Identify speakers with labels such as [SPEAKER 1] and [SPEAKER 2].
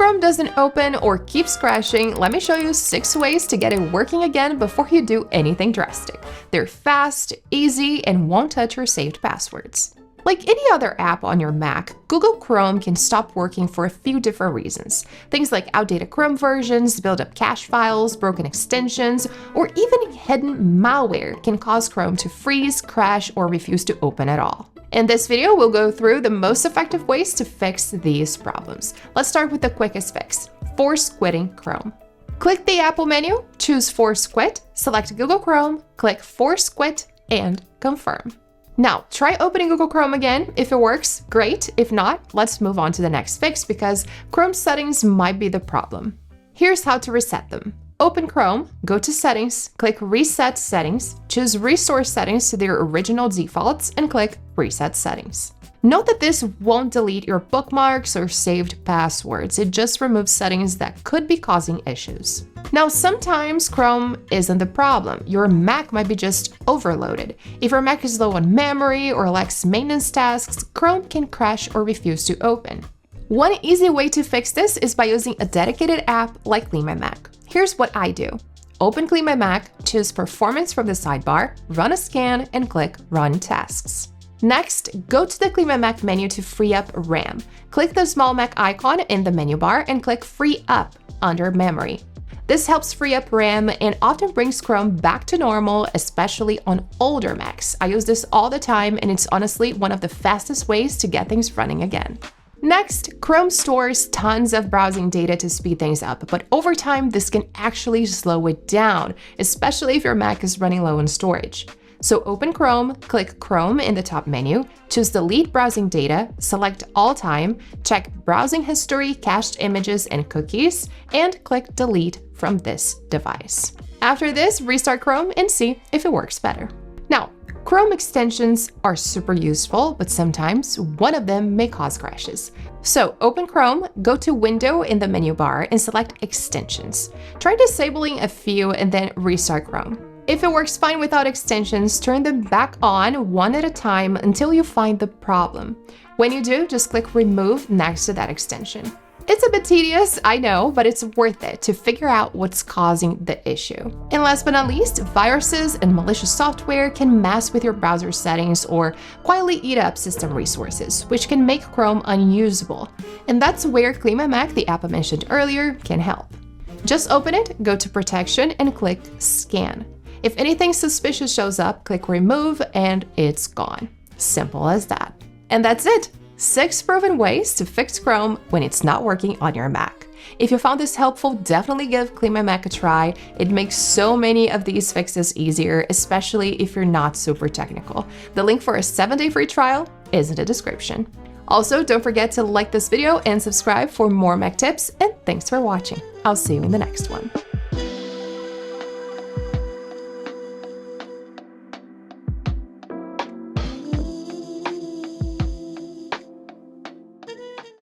[SPEAKER 1] Chrome doesn't open or keeps crashing, let me show you 6 ways to get it working again before you do anything drastic. They're fast, easy, and won't touch your saved passwords. Like any other app on your Mac, Google Chrome can stop working for a few different reasons. Things like outdated Chrome versions, build-up cache files, broken extensions, or even hidden malware can cause Chrome to freeze, crash, or refuse to open at all. In this video, we'll go through the most effective ways to fix these problems. Let's start with the quickest fix: force quitting Chrome. Click the Apple menu, choose Force Quit, select Google Chrome, click Force Quit, and confirm. Now, try opening Google Chrome again. If it works, great. If not, let's move on to the next fix because Chrome settings might be the problem. Here's how to reset them. Open Chrome, go to Settings, click Reset Settings, choose Restore Settings to their original defaults, and click Reset Settings. Note that this won't delete your bookmarks or saved passwords. It just removes settings that could be causing issues. Now, sometimes Chrome isn't the problem. Your Mac might be just overloaded. If your Mac is low on memory or lacks maintenance tasks, Chrome can crash or refuse to open. One easy way to fix this is by using a dedicated app like Clean My Mac. Here's what I do. Open Clean My Mac, choose Performance from the sidebar, run a scan, and click Run Tasks. Next, go to the Clean My Mac menu to free up RAM. Click the small Mac icon in the menu bar and click Free Up under Memory. This helps free up RAM and often brings Chrome back to normal, especially on older Macs. I use this all the time, and it's honestly one of the fastest ways to get things running again. Next, Chrome stores tons of browsing data to speed things up, but over time, this can actually slow it down, especially if your Mac is running low on storage. So open Chrome, click Chrome in the top menu, choose Delete Browsing Data, select All Time, check Browsing History, Cached Images, and Cookies, and click Delete from this device. After this, restart Chrome and see if it works better. Now, Chrome extensions are super useful, but sometimes one of them may cause crashes. So open Chrome, go to Window in the menu bar, and select Extensions. Try disabling a few and then restart Chrome. If it works fine without extensions, turn them back on one at a time until you find the problem. When you do, just click Remove next to that extension. It's a bit tedious, I know, but it's worth it to figure out what's causing the issue. And last but not least, viruses and malicious software can mess with your browser settings or quietly eat up system resources, which can make Chrome unusable. And that's where Clean My Mac, the app I mentioned earlier, can help. Just open it, go to Protection, and click Scan. If anything suspicious shows up, click Remove and it's gone. Simple as that. And that's it! 6 proven ways to fix Chrome when it's not working on your Mac. If you found this helpful, definitely give Clean My Mac a try. It makes so many of these fixes easier, especially if you're not super technical. The link for a 7-day free trial is in the description. Also, don't forget to like this video and subscribe for more Mac tips, and thanks for watching. I'll see you in the next one.